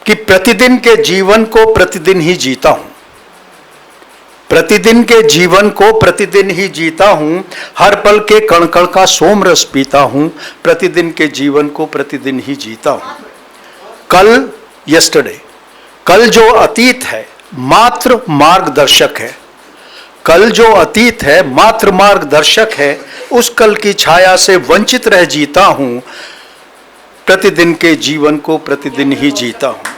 कि प्रतिदिन के जीवन को प्रतिदिन ही जीता हूं, प्रतिदिन के जीवन को प्रतिदिन ही जीता हूं, हर पल के कण कण का सोम रस पीता हूं, प्रतिदिन के जीवन को प्रतिदिन ही जीता हूं। कल यस्टरडे, कल जो अतीत है मात्र मार्गदर्शक है, कल जो अतीत है मात्र मार्गदर्शक है, उस कल की छाया से वंचित रह जीता हूं, प्रतिदिन के जीवन को प्रतिदिन ही जीता हूं।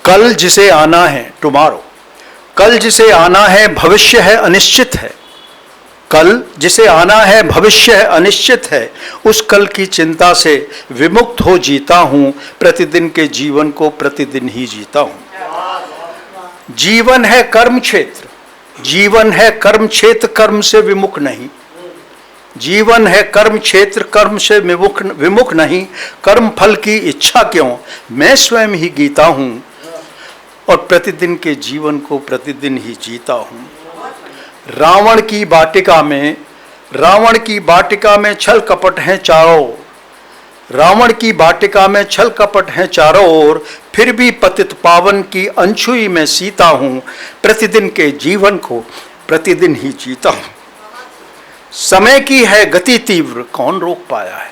कल जिसे आना है टुमारो, कल जिसे आना है भविष्य है अनिश्चित है, कल जिसे आना है भविष्य है अनिश्चित है, उस कल की चिंता से विमुक्त हो जीता हूं, प्रतिदिन के जीवन को प्रतिदिन ही जीता हूं। जीवन है कर्म क्षेत्र, जीवन है कर्म क्षेत्र, कर्म से विमुख नहीं। जीवन है कर्म क्षेत्र, कर्म से विमुख नहीं। कर्म फल की इच्छा क्यों, मैं स्वयं ही गीता हूं और प्रतिदिन के जीवन को प्रतिदिन ही जीता हूं। रावण की वाटिका में, रावण की वाटिका में छल कपट हैं चारों, रावण की वाटिका में छल कपट हैं चारों ओर, फिर भी पतित पावन की अनछुई में सीता हूं, प्रतिदिन के जीवन को प्रतिदिन ही जीता हूं। समय की है गति तीव्र, कौन रोक पाया है,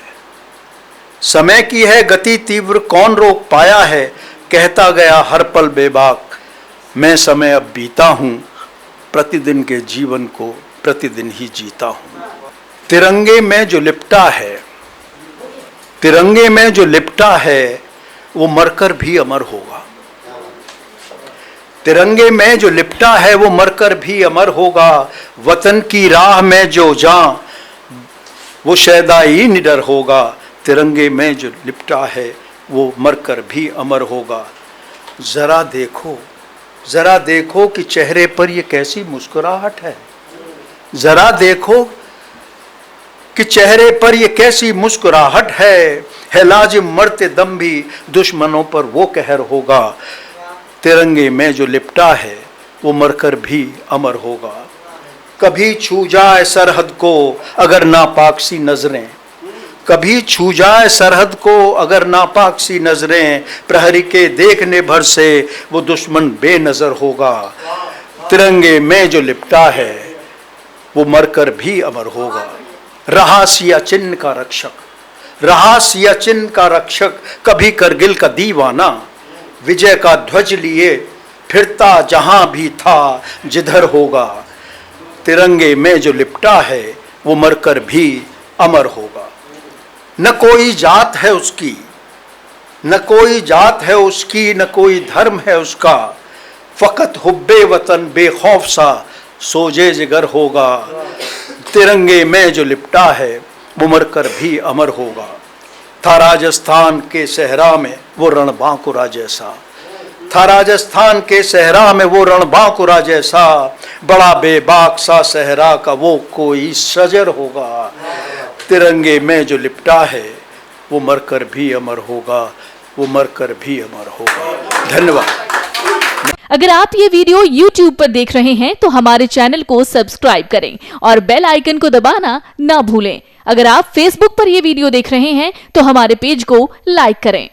समय की है गति तीव्र, कौन रोक पाया है, कहता गया हर पल बेबाक, मैं समय अब बीता हूं, प्रतिदिन के जीवन को प्रतिदिन ही जीता हूं। तिरंगे में जो लिपटा है, तिरंगे में जो लिपटा है, वो मरकर भी अमर होगा। तिरंगे में जो लिपटा है वो मरकर भी अमर होगा। वतन की राह में जो जां वो शैदाई निडर होगा। तिरंगे में जो लिपटा है वो मरकर भी अमर होगा। जरा देखो, जरा देखो कि चेहरे पर ये कैसी मुस्कुराहट है, जरा देखो कि चेहरे पर ये कैसी मुस्कुराहट है लाजिम मरते दम भी दुश्मनों पर वो कहर होगा। तिरंगे में जो लिपटा है वो मरकर भी अमर होगा। कभी छू जाए सरहद को अगर नापाक सी नजरें, कभी छू जाए सरहद को अगर नापाक सी नजरें, प्रहरी के देखने भर से वो दुश्मन बेनजर होगा। तिरंगे में जो लिपटा है वो मरकर भी अमर होगा। रहा सिया चिन्ह का रक्षक, रहा सिया चिन्ह का रक्षक, कभी करगिल का दीवाना, विजय का ध्वज लिए फिरता जहां भी था जिधर होगा। तिरंगे में जो लिपटा है वो मरकर भी अमर होगा। न कोई जात है उसकी, न कोई जात है उसकी, न कोई धर्म है उसका, फकत हुब्बे वतन बेखौफ सा सोजे जिगर होगा। तिरंगे में जो लिपटा है वो मरकर भी अमर होगा। था राजस्थान के सहरा में वो रणबांकुरा जैसा, था राजस्थान के सहरा में वो रणबांकुरा जैसा, बड़ा बेबाक सा सहरा का वो कोई शजर होगा। तिरंगे में जो लिपटा है वो मरकर भी अमर होगा, वो मरकर भी अमर होगा। धन्यवाद। अगर आप ये वीडियो YouTube पर देख रहे हैं तो हमारे चैनल को सब्सक्राइब करें और बेल आइकन को दबाना ना भूलें। अगर आप Facebook पर ये वीडियो देख रहे हैं तो हमारे पेज को लाइक करें।